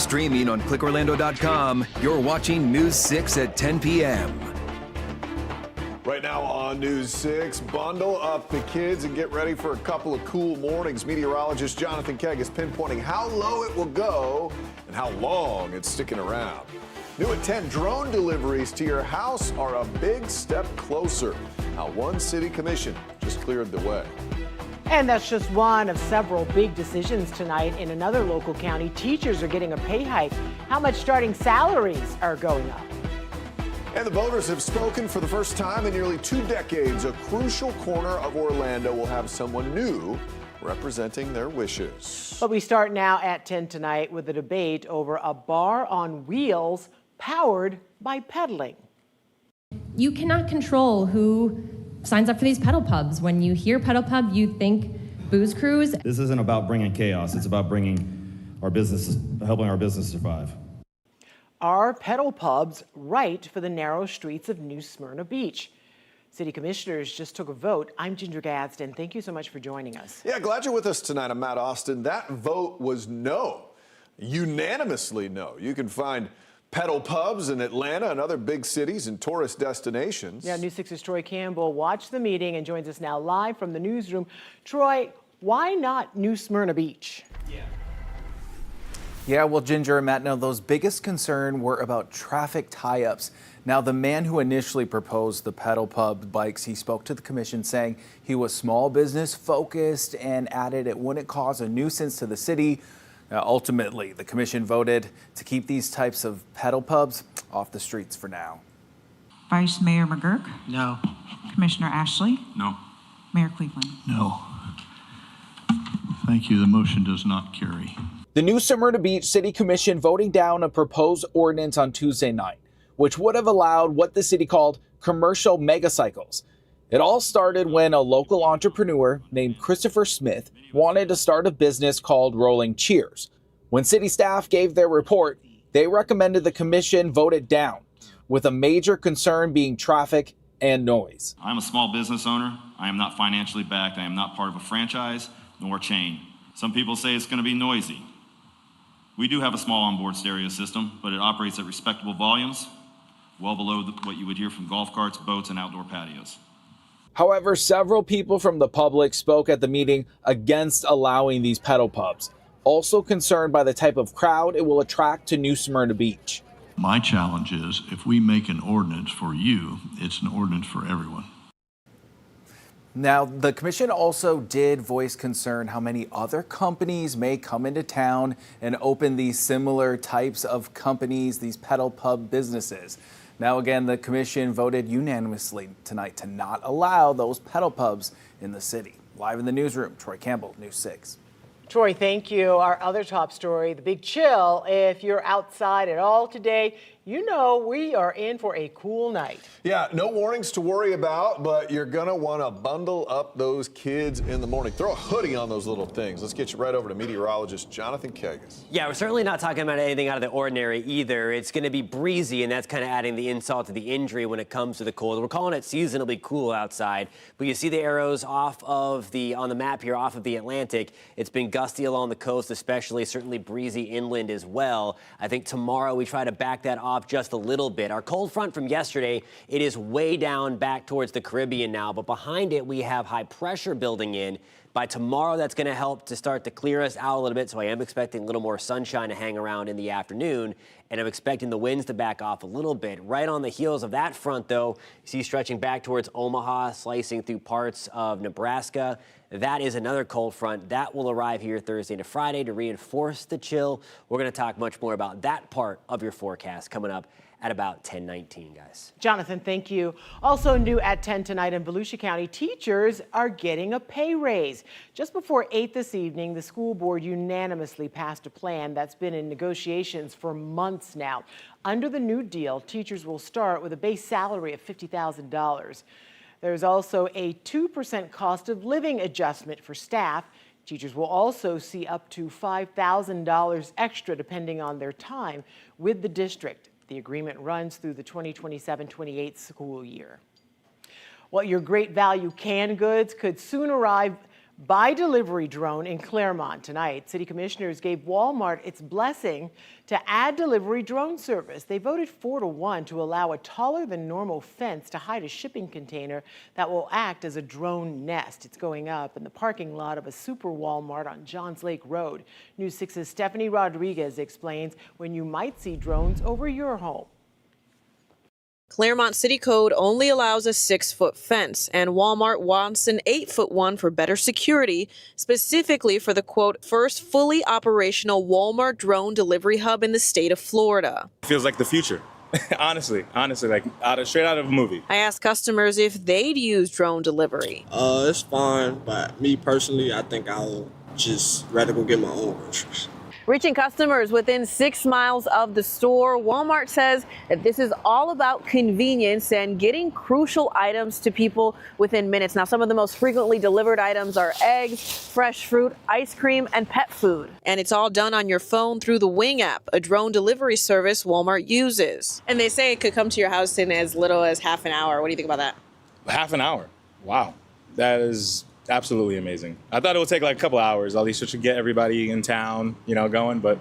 Streaming on clickorlando.com, you're watching News 6 at 10 p.m. Right now on News 6, bundle up the kids and get ready for a couple of cool mornings. Meteorologist Jonathan Kegg is pinpointing how low it will go and how long it's sticking around. New at 10, drone deliveries to your house are a big step closer. Now, one city commission just cleared the way. And that's just one of several big decisions tonight. In another local county, teachers are getting a pay hike. How much starting salaries are going up? And the voters have spoken for the first time in nearly 2 decades. A crucial corner of Orlando will have someone new representing their wishes. But we start now at 10 tonight with a debate over a bar on wheels powered by pedaling. You cannot control who signs up for these pedal pubs. When you hear pedal pub, you think booze cruise. This isn't about bringing chaos. It's about bringing our businesses, helping our business survive. Are pedal pubs right for the narrow streets of New Smyrna Beach? City commissioners just took a vote. I'm Ginger Gadsden. Thank you so much for joining us. Yeah, glad you're with us tonight. I'm Matt Austin. That vote was no, unanimously no. You can find pedal pubs in Atlanta and other big cities and tourist destinations. Yeah, News 6's Troy Campbell watched the meeting and joins us now live from the newsroom. Troy, why not New Smyrna Beach? Yeah, well, Ginger and Matt, now those biggest concern were about traffic tie-ups. Now, the man who initially proposed the pedal pub bikes, he spoke to the commission saying he was small business focused and added it wouldn't cause a nuisance to the city. Ultimately, the commission voted to keep these types of pedal pubs off the streets for now. Vice Mayor McGurk? No. Commissioner Ashley? No. Mayor Cleveland? No. Thank you. The motion does not carry. The New Smyrna Beach City Commission voting down a proposed ordinance on Tuesday night, which would have allowed what the city called commercial megacycles. It all started when a local entrepreneur named Christopher Smith wanted to start a business called Rolling Cheers. When city staff gave their report, they recommended the commission vote it down, with a major concern being traffic and noise. I'm a small business owner. I am not financially backed. I am not part of a franchise nor chain. Some people say it's going to be noisy. We do have a small onboard stereo system, but it operates at respectable volumes, well below what you would hear from golf carts, boats, and outdoor patios. However, several people from the public spoke at the meeting against allowing these pedal pubs, also concerned by the type of crowd it will attract to New Smyrna Beach. My challenge is if we make an ordinance for you, it's an ordinance for everyone. Now, the commission also did voice concern how many other companies may come into town and open these similar types of companies, these pedal pub businesses. Now, again, the commission voted unanimously tonight to not allow those pedal pubs in the city. Live in the newsroom, Troy Campbell, News 6. Troy, thank you. Our other top story, the big chill. If you're outside at all today, you know we are in for a cool night. Yeah, no warnings to worry about, but you're going to want to bundle up those kids in the morning. Throw a hoodie on those little things. Let's get you right over to meteorologist Jonathan Kegas. Yeah, we're certainly not talking about anything out of the ordinary either. It's going to be breezy, and that's kind of adding the insult to the injury when it comes to the cold. We're calling it seasonably cool outside, but you see the arrows on the map here off of the Atlantic. It's been gusty along the coast, especially, certainly breezy inland as well. I think tomorrow we try to back that off just a little bit. Our cold front from yesterday, it is way down back towards the Caribbean now, but behind it we have high pressure building in. By tomorrow, that's going to help to start to clear us out a little bit, so I am expecting a little more sunshine to hang around in the afternoon, and I'm expecting the winds to back off a little bit. Right on the heels of that front, though, you see stretching back towards Omaha, slicing through parts of Nebraska. That is another cold front. That will arrive here Thursday to Friday to reinforce the chill. We're going to talk much more about that part of your forecast coming up at about 10:19, guys. Jonathan, thank you. Also new at 10 tonight in Volusia County, teachers are getting a pay raise. Just before 8 this evening, the school board unanimously passed a plan that's been in negotiations for months now. Under the new deal, teachers will start with a base salary of $50,000. There's also a 2% cost of living adjustment for staff. Teachers will also see up to $5,000 extra depending on their time with the district. The agreement runs through the 2027-28 school year. Well, your great value canned goods could soon arrive Buy delivery drone in Claremont tonight. City commissioners gave Walmart its blessing to add delivery drone service. They voted 4-1 to allow a taller than normal fence to hide a shipping container that will act as a drone nest. It's going up in the parking lot of a super Walmart on Johns Lake Road. News 6's Stephanie Rodriguez explains when you might see drones over your home. Claremont City Code only allows a 6-foot fence, and Walmart wants an 8-foot one for better security, specifically for the, quote, first fully operational Walmart drone delivery hub in the state of Florida. It feels like the future, honestly, like straight out of a movie. I asked customers if they'd use drone delivery. It's fine, but me personally, I think I'll just rather go get my own groceries. Reaching customers within 6 miles of the store, Walmart says that this is all about convenience and getting crucial items to people within minutes. Now, some of the most frequently delivered items are eggs, fresh fruit, ice cream, and pet food. And it's all done on your phone through the Wing app, a drone delivery service Walmart uses. And they say it could come to your house in as little as half an hour. What do you think about that? Half an hour? Wow. That is absolutely amazing. I thought it would take like a couple hours, at least it should get everybody in town, going, but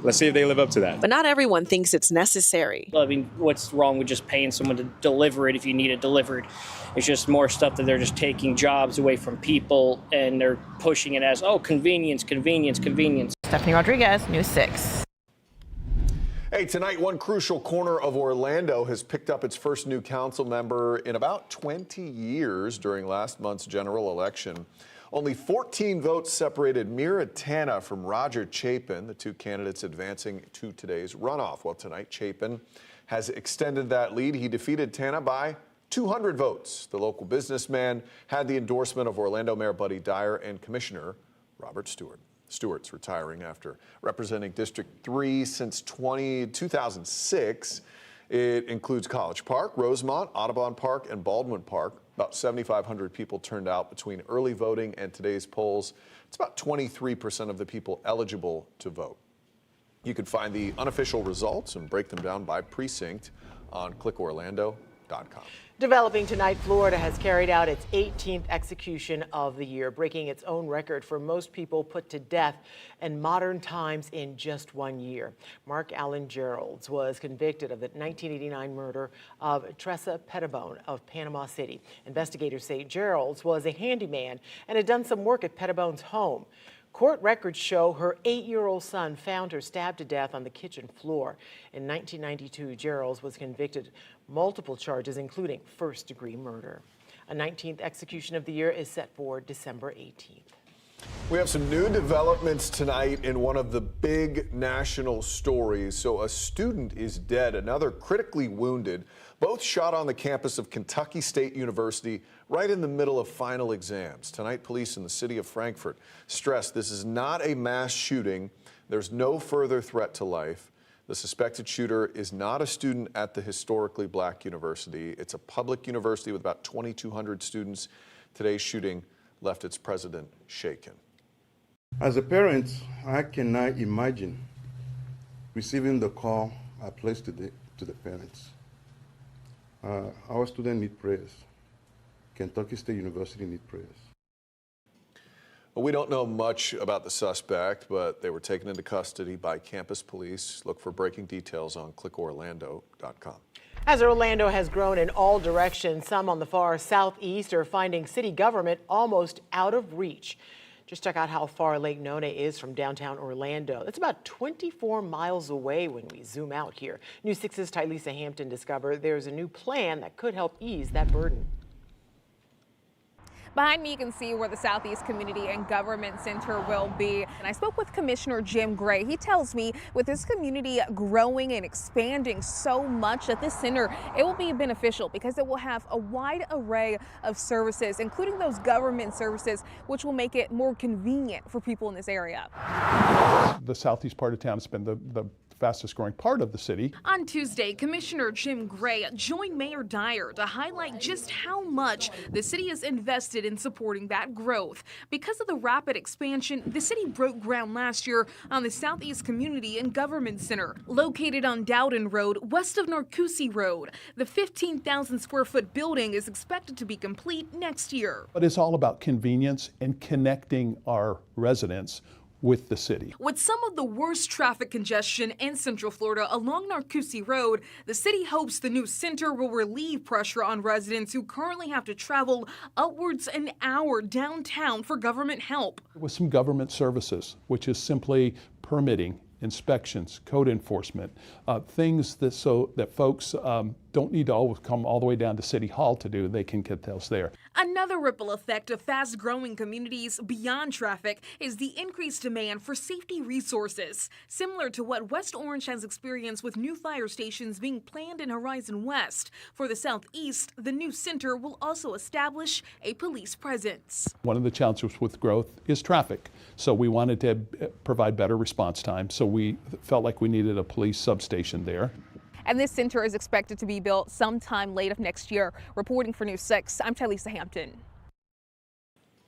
let's see if they live up to that. But not everyone thinks it's necessary. I mean, what's wrong with just paying someone to deliver it if you need it delivered? It's just more stuff that they're just taking jobs away from people and they're pushing it as, oh, convenience, convenience, convenience. Stephanie Rodriguez, News 6. Hey, tonight, one crucial corner of Orlando has picked up its first new council member in about 20 years during last month's general election. Only 14 votes separated Mira Tana from Roger Chapin, the two candidates advancing to today's runoff. Well, tonight, Chapin has extended that lead. He defeated Tana by 200 votes. The local businessman had the endorsement of Orlando Mayor Buddy Dyer and Commissioner Robert Stewart. Stewart's retiring after representing District 3 since 2006. It includes College Park, Rosemont, Audubon Park, and Baldwin Park. About 7,500 people turned out between early voting and today's polls. It's about 23% of the people eligible to vote. You can find the unofficial results and break them down by precinct on clickorlando.com. Developing tonight, Florida has carried out its 18th execution of the year, breaking its own record for most people put to death in modern times in just 1 year. Mark Allen Geralds was convicted of the 1989 murder of Tressa Pettibone of Panama City. Investigators say Geralds was a handyman and had done some work at Pettibone's home. Court records show her 8-year-old son found her stabbed to death on the kitchen floor. In 1992, Geralds was convicted multiple charges, including first-degree murder. A 19th execution of the year is set for December 18th. We have some new developments tonight in one of the big national stories. So a student is dead, another critically wounded, both shot on the campus of Kentucky State University right in the middle of final exams. Tonight, police in the city of Frankfort stressed this is not a mass shooting. There's no further threat to life. The suspected shooter is not a student at the historically black university. It's a public university with about 2,200 students. Today's shooting left its president shaken. As a parent, I cannot imagine receiving the call I placed to the parents. Our students need prayers. Kentucky State University needs prayers. Well, we don't know much about the suspect, but they were taken into custody by campus police. Look for breaking details on clickorlando.com. As Orlando has grown in all directions, some on the far southeast are finding city government almost out of reach. Just check out how far Lake Nona is from downtown Orlando. It's about 24 miles away when we zoom out here. News 6's Tylisa Hampton discovered there's a new plan that could help ease that burden. Behind me, you can see where the Southeast Community and Government Center will be. And I spoke with Commissioner Jim Gray. He tells me with this community growing and expanding so much that this center, it will be beneficial because it will have a wide array of services, including those government services, which will make it more convenient for people in this area. The southeast part of town has been the fastest growing part of the city. On Tuesday, Commissioner Jim Gray joined Mayor Dyer to highlight just how much the city has invested in supporting that growth. Because of the rapid expansion, the city broke ground last year on the Southeast Community and Government Center, located on Dowden Road, west of Narcoossee Road. The 15,000 square foot building is expected to be complete next year. But it's all about convenience and connecting our residents with the city. With some of the worst traffic congestion in Central Florida along Narcoossee Road, the city hopes the new center will relieve pressure on residents who currently have to travel upwards an hour downtown for government help. With some government services, which is simply permitting, inspections, code enforcement, things that so that folks don't need to always come all the way down to City Hall to do, they can get those there. Another ripple effect of fast-growing communities beyond traffic is the increased demand for safety resources, similar to what West Orange has experienced with new fire stations being planned in Horizon West. For the Southeast, the new center will also establish a police presence. One of the challenges with growth is traffic, so we wanted to provide better response time, so we felt like we needed a police substation there. And this center is expected to be built sometime late of next year. Reporting for News 6, I'm Talisa Hampton.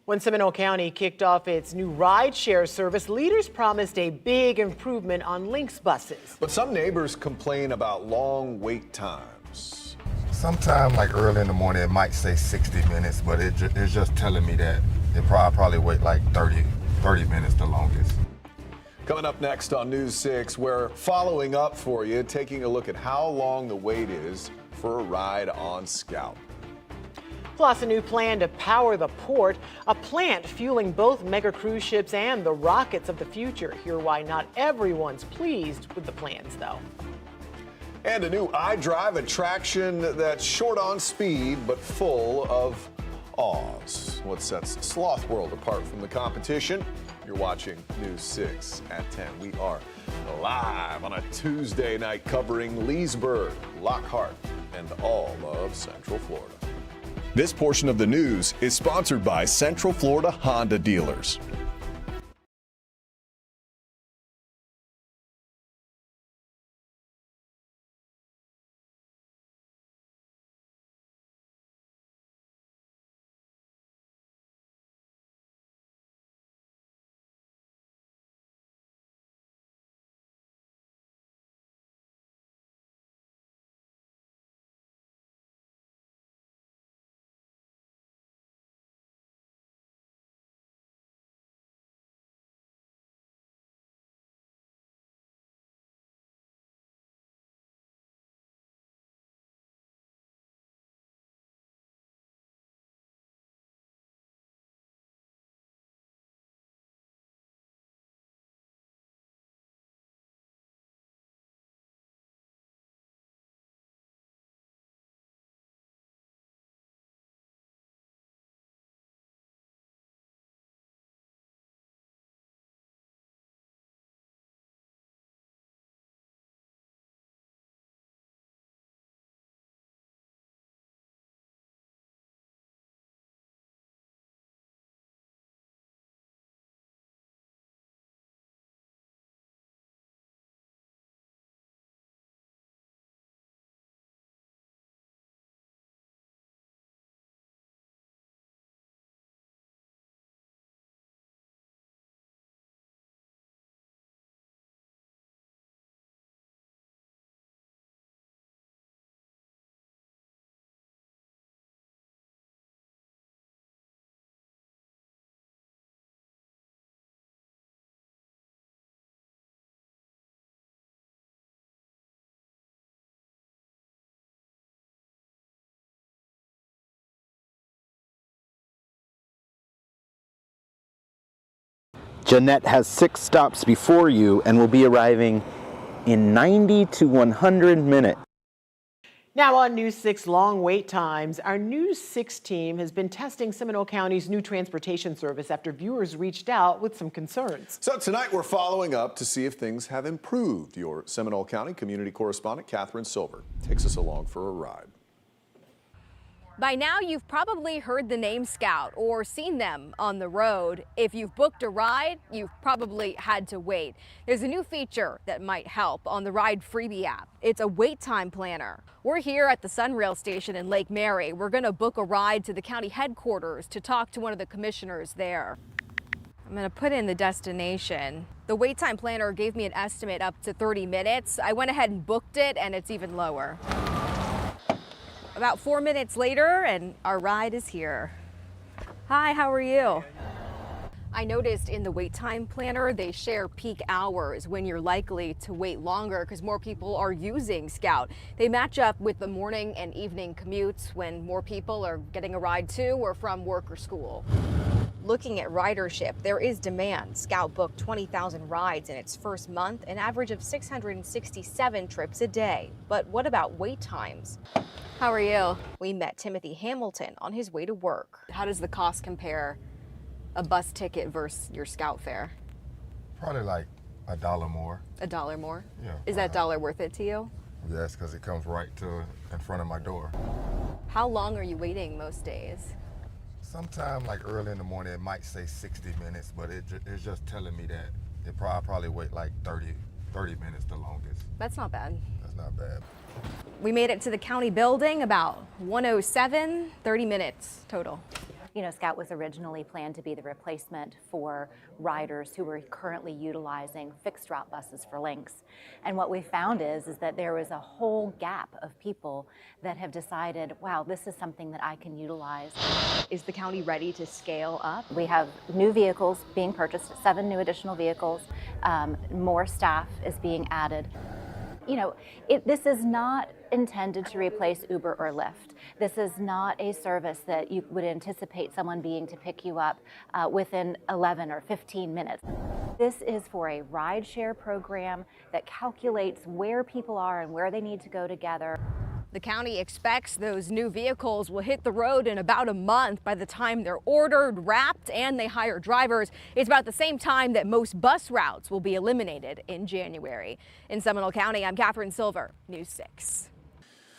When Seminole County kicked off its new ride-share service, leaders promised a big improvement on Lynx buses. But some neighbors complain about long wait times. Sometime like early in the morning, it might say 60 minutes, but it's just telling me that it probably wait like 30 minutes the longest. Coming up next on News 6, we're following up for you, taking a look at how long the wait is for a ride on Scout. Plus, a new plan to power the port, a plant fueling both mega cruise ships and the rockets of the future. Hear why not everyone's pleased with the plans, though. And a new iDrive attraction that's short on speed but full of awes. What sets Sloth World apart from the competition? You're watching News 6 at 10. We are live on a Tuesday night covering Leesburg, Lockhart, and all of Central Florida. This portion of the news is sponsored by Central Florida Honda Dealers. Jeanette has 6 stops before you and will be arriving in 90 to 100 minutes. Now on News 6 long wait times, our News 6 team has been testing Seminole County's new transportation service after viewers reached out with some concerns. So tonight we're following up to see if things have improved. Your Seminole County community correspondent, Catherine Silver, takes us along for a ride. By now, you've probably heard the name Scout or seen them on the road. If you've booked a ride, you've probably had to wait. There's a new feature that might help on the Ride Freebie app. It's a wait time planner. We're here at the Sunrail station in Lake Mary. We're going to book a ride to the county headquarters to talk to one of the commissioners there. I'm going to put in the destination. The wait time planner gave me an estimate up to 30 minutes. I went ahead and booked it, and it's even lower. About 4 minutes later, and our ride is here. Hi, how are you? I noticed in the wait time planner, they share peak hours when you're likely to wait longer because more people are using Scout. They match up with the morning and evening commutes when more people are getting a ride to or from work or school. Looking at ridership, there is demand. Scout booked 20,000 rides in its first month, an average of 667 trips a day. But what about wait times? How are you? We met Timothy Hamilton on his way to work. How does the cost compare a bus ticket versus your Scout fare? Probably like $1 more. $1 more? Yeah. Is that dollar worth it to you? Yes, because it comes right to in front of my door. How long are you waiting most days? Sometime like early in the morning, it might say 60 minutes, but it's just telling me that it probably wait like 30 minutes the longest. That's not bad. That's not bad. We made it to the county building about 1:07, 30 minutes total. You know, Scout was originally planned to be the replacement for riders who were currently utilizing fixed route buses for links. And what we found is that there was a whole gap of people that have decided, wow, this is something that I can utilize. Is the county ready to scale up? We have new vehicles being purchased, 7 new additional vehicles. More staff is being added. You know, this is not intended to replace Uber or Lyft. This is not a service that you would anticipate someone being to pick you up within 11 or 15 minutes. This is for a rideshare program that calculates where people are and where they need to go together. The county expects those new vehicles will hit the road in about a month. By the time they're ordered, wrapped, and they hire drivers, it's about the same time that most bus routes will be eliminated in January. In Seminole County, I'm Catherine Silver, News 6.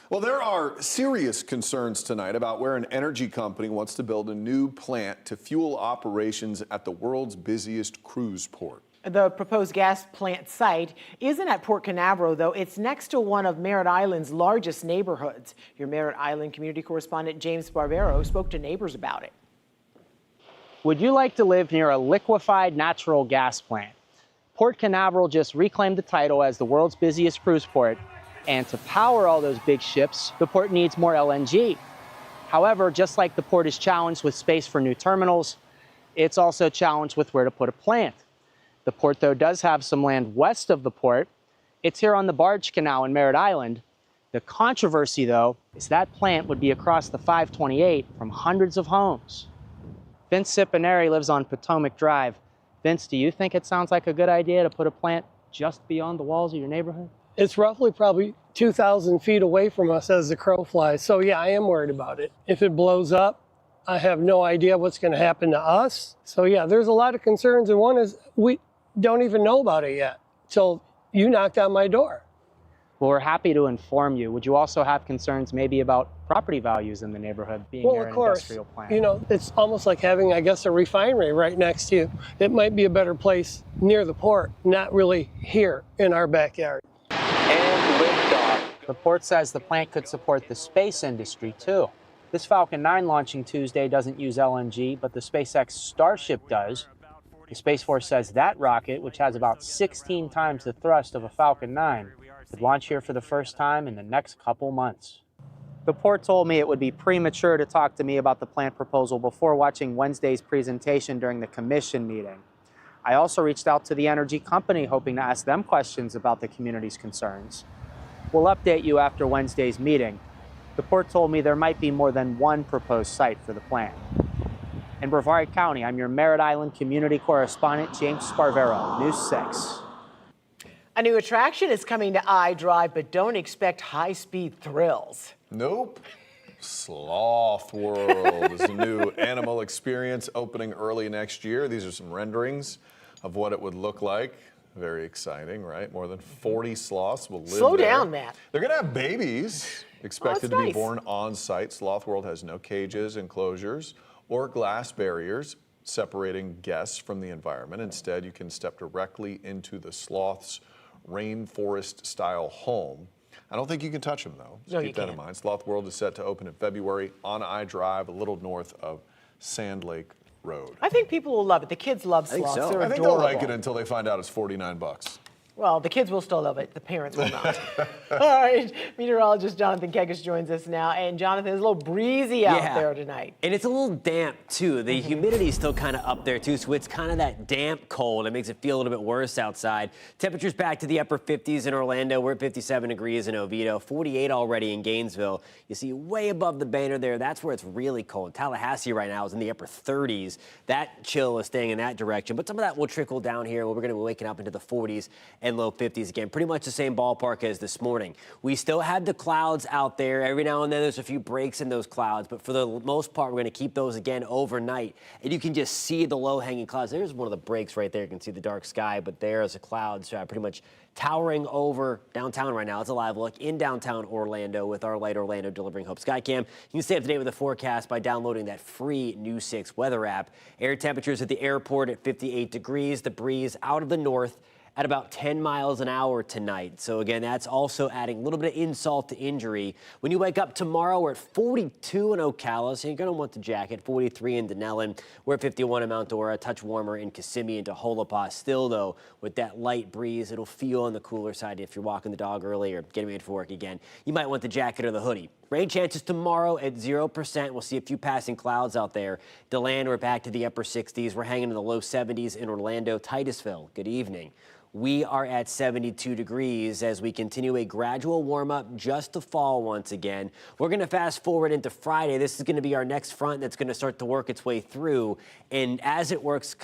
Well, there are serious concerns tonight about where an energy company wants to build a new plant to fuel operations at the world's busiest cruise port. The proposed gas plant site isn't at Port Canaveral, though. It's next to one of Merritt Island's largest neighborhoods. Your Merritt Island community correspondent James Barbero spoke to neighbors about it. Would you like to live near a liquefied natural gas plant? Port Canaveral just reclaimed the title as the world's busiest cruise port. And to power all those big ships, the port needs more LNG. However, just like the port is challenged with space for new terminals, it's also challenged with where to put a plant. The port, though, does have some land west of the port. It's here on the Barge Canal in Merritt Island. The controversy, though, is that plant would be across the 528 from hundreds of homes. Vince Cipineri lives on Potomac Drive. Vince, do you think it sounds like a good idea to put a plant just beyond the walls of your neighborhood? It's roughly probably 2,000 feet away from us as the crow flies. So yeah, I am worried about it. If it blows up, I have no idea what's going to happen to us. So yeah, there's a lot of concerns. And one is we don't even know about it yet till you knocked on my door. Well, we're happy to inform you. Would you also have concerns maybe about property values in the neighborhood being near an industrial plant? You know, it's almost like having, I guess, a refinery right next to you. It might be a better place near the port, not really here in our backyard. And liftoff. The port says the plant could support the space industry, too. This Falcon 9 launching Tuesday doesn't use LNG, but the SpaceX Starship does. The Space Force says that rocket, which has about 16 times the thrust of a Falcon 9, could launch here for the first time in the next couple months. The port told me it would be premature to talk to me about the plant proposal before watching Wednesday's presentation during the commission meeting. I also reached out to the energy company, hoping to ask them questions about the community's concerns. We'll update you after Wednesday's meeting. The port told me there might be more than one proposed site for the plant. In Brevard County, I'm your Merritt Island community correspondent, James Sparvero, News 6. A new attraction is coming to iDrive, but don't expect high-speed thrills. Nope. Sloth World is a new animal experience opening early next year. These are some renderings of what it would look like. Very exciting, right? More than 40 sloths will live Slow there. down, Matt. They're going to have babies. Expected to be nice. born on site. Sloth World has no cages, enclosures, or glass barriers separating guests from the environment. Instead, you can step directly into the sloth's rainforest-style home. I don't think you can touch them, though. So keep that in mind. Sloth World is set to open in February on I Drive, a little north of Sand Lake Road. I think people will love it. The kids love sloths. They're I think adorable. they'll like it until they find out it's $49. Well, the kids will still love it. The parents will not. All right, meteorologist Jonathan Kegas joins us now. And Jonathan, it's a little breezy out there tonight. And it's a little damp, too. The humidity is still kind of up there, too, so it's kind of that damp cold. It makes it feel a little bit worse outside. Temperatures back to the upper 50s in Orlando. We're at 57 degrees in Oviedo, 48 already in Gainesville. You see way above the banner there, that's where it's really cold. Tallahassee right now is in the upper 30s. That chill is staying in that direction, but some of that will trickle down here. We're going to be waking up into the 40s and low 50s again. Pretty much the same ballpark as this morning. We still have the clouds out there. Every now and then there's a few breaks in those clouds, but for the most part, we're going to keep those again overnight. And you can just see the low-hanging clouds. There's one of the breaks right there. You can see the dark sky, but there's the clouds pretty much towering over downtown right now. It's a live look in downtown Orlando with our Light Orlando delivering Hope Skycam. You can stay up to date with the forecast by downloading that free News 6 weather app. Air temperatures at the airport at 58 degrees. The breeze out of the north at about 10 miles an hour tonight. So again, that's also adding a little bit of insult to injury. When you wake up tomorrow, we're at 42 in Ocala, so you're going to want the jacket. 43 in Denellen. We're at 51 in Mount Dora, a touch warmer in Kissimmee and Teholapaw. Still, though, with that light breeze, it'll feel on the cooler side if you're walking the dog early or getting ready for work again. You might want the jacket or the hoodie. Rain chances tomorrow at 0%. We'll see a few passing clouds out there. DeLand, we're back to the upper 60s. We're hanging in the low 70s in Orlando. Titusville, good evening. We are at 72 degrees as we continue a gradual warm-up just to fall once again. We're going to fast forward into Friday. This is going to be our next front that's going to start to work its way through. And as it works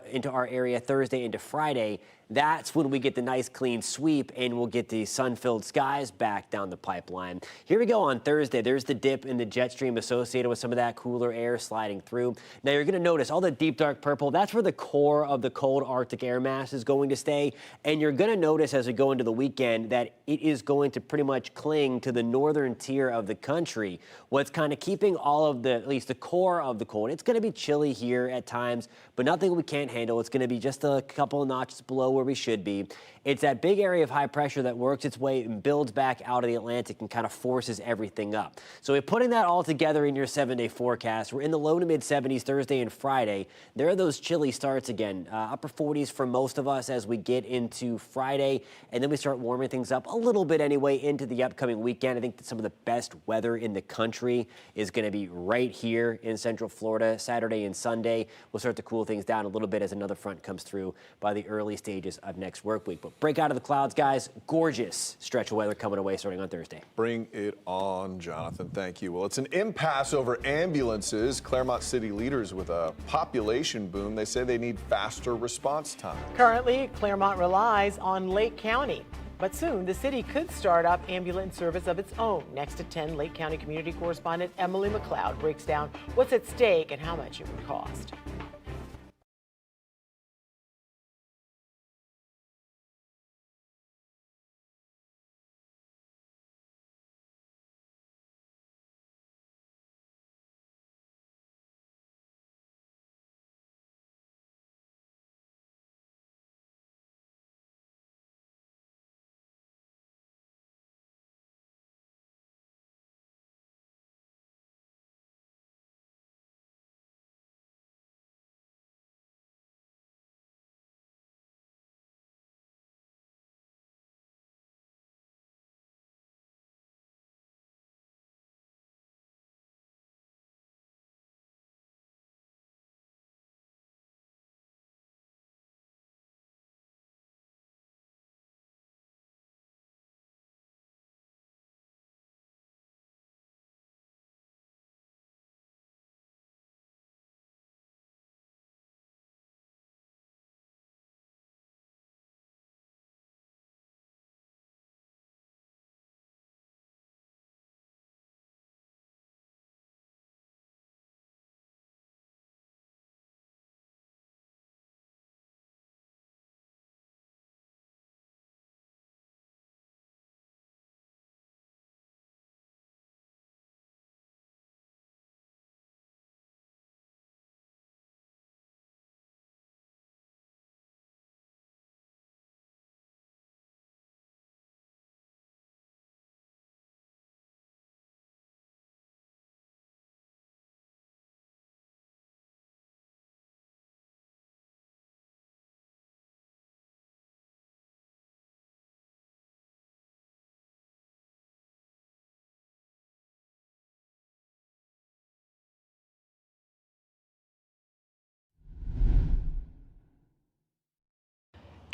into our area Thursday into Friday, that's when we get the nice clean sweep and we'll get the sun-filled skies back down the pipeline. Here we go on Thursday. There's the dip in the jet stream associated with some of that cooler air sliding through. Now you're going to notice all the deep dark purple. That's where the core of the cold Arctic air mass is going to stay. And you're going to notice as we go into the weekend that it is going to pretty much cling to the northern tier of the country. What's kind of keeping all of at least the core of the cold. It's going to be chilly here at times, but nothing we can't handle. It's going to be just a couple of notches below where we should be. It's that big area of high pressure that works its way and builds back out of the Atlantic and kind of forces everything up. So we're putting that all together in your 7-day forecast. We're in the low to mid 70s Thursday and Friday. There are those chilly starts again, upper 40s for most of us as we get into Friday, and then we start warming things up a little bit anyway into the upcoming weekend. I think that some of the best weather in the country is going to be right here in Central Florida. Saturday and Sunday, we'll start to cool things down a little bit as another front comes through by the early stages of next work week. But break out of the clouds, guys. Gorgeous stretch of weather coming away starting on Thursday. Bring it on, Jonathan. Thank you. Well, it's an impasse over ambulances. Claremont City leaders with a population boom. They say they need faster response time. Currently, Claremont relies on Lake County. But soon, the city could start up ambulance service of its own. Next at 10, Lake County community correspondent Emily McLeod breaks down what's at stake and how much it would cost.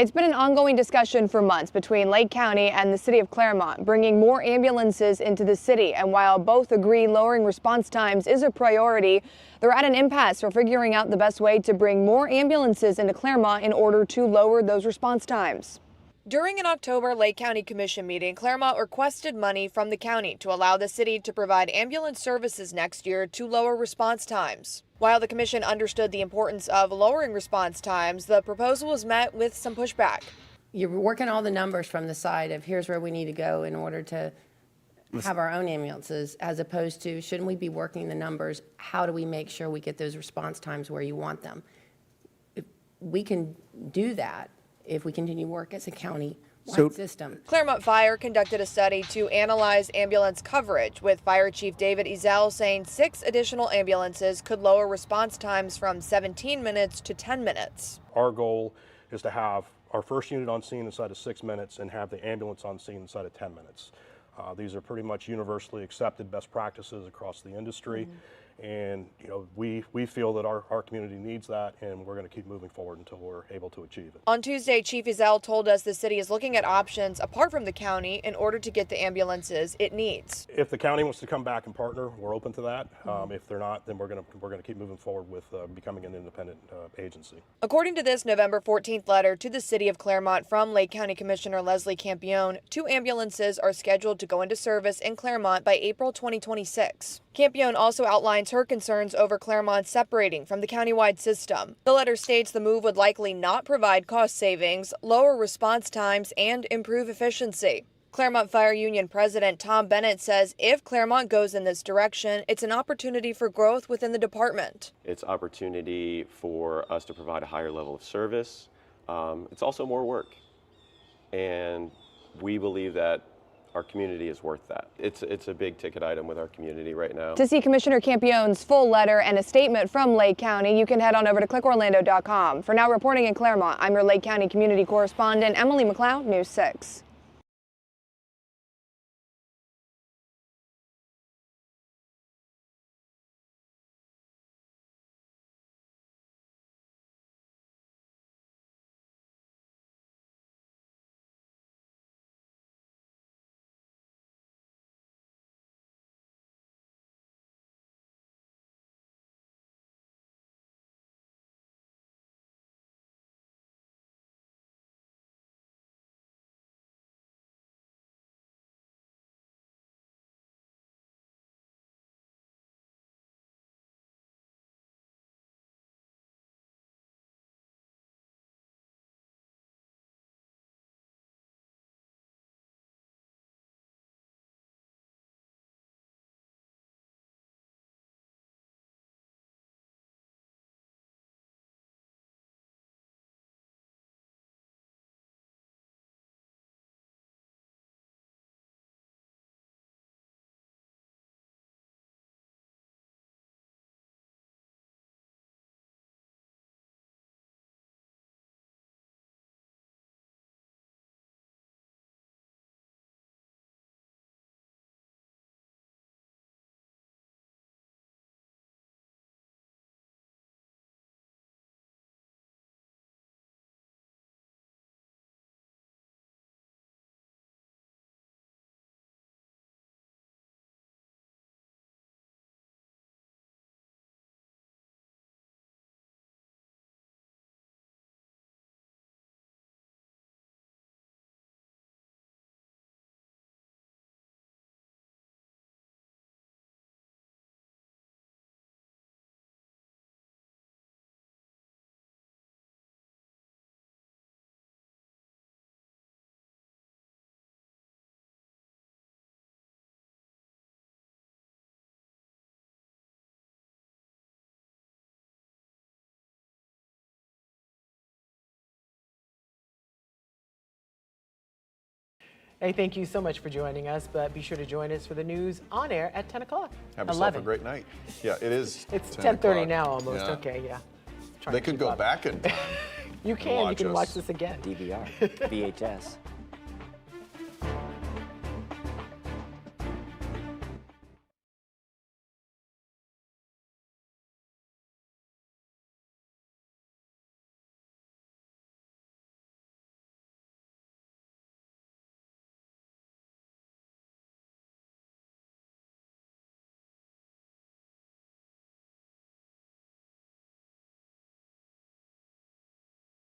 It's been an ongoing discussion for months between Lake County and the city of Claremont, bringing more ambulances into the city. And while both agree lowering response times is a priority, they're at an impasse for figuring out the best way to bring more ambulances into Claremont in order to lower those response times. During an October Lake County Commission meeting, Claremont requested money from the county to allow the city to provide ambulance services next year to lower response times. While the commission understood the importance of lowering response times, the proposal was met with some pushback. You're working all the numbers from the side of here's where we need to go in order to have our own ambulances, as opposed to shouldn't we be working the numbers? How do we make sure we get those response times where you want them? If we can do that if we continue to work as a county-wide system. Claremont Fire conducted a study to analyze ambulance coverage, with Fire Chief David Ezell saying 6 additional ambulances could lower response times from 17 minutes to 10 minutes. Our goal is to have our first unit on scene inside of 6 minutes and have the ambulance on scene inside of 10 minutes. These are pretty much universally accepted best practices across the industry. And we feel that our community needs that, and we're going to keep moving forward until we're able to achieve it. On Tuesday, Chief Ezell told us the city is looking at options apart from the county in order to get the ambulances it needs. If the county wants to come back and partner, we're open to that. If they're not, then we're going to keep moving forward with becoming an independent agency. According to this November 14th letter to the city of Claremont from Lake County Commissioner Leslie Campione, 2 ambulances are scheduled to go into service in Claremont by April 2026. Campione also outlines her concerns over Claremont separating from the countywide system. The letter states the move would likely not provide cost savings, lower response times, and improve efficiency. Claremont Fire Union President Tom Bennett says if Claremont goes in this direction, it's an opportunity for growth within the department. It's opportunity for us to provide a higher level of service. It's also more work, and we believe that our community is worth that. It's a big ticket item with our community right now. To see Commissioner Campione's full letter and a statement from Lake County, you can head on over to clickorlando.com. For now, reporting in Claremont, I'm your Lake County community correspondent, Emily McLeod, News 6. Hey, thank you so much for joining us, but be sure to join us for the news on air at 10 o'clock. Have yourself a great night. Yeah, it is. It's 10:30 now almost. Yeah. Okay, yeah. They could go back in time. You can watch this again. DVR, VHS.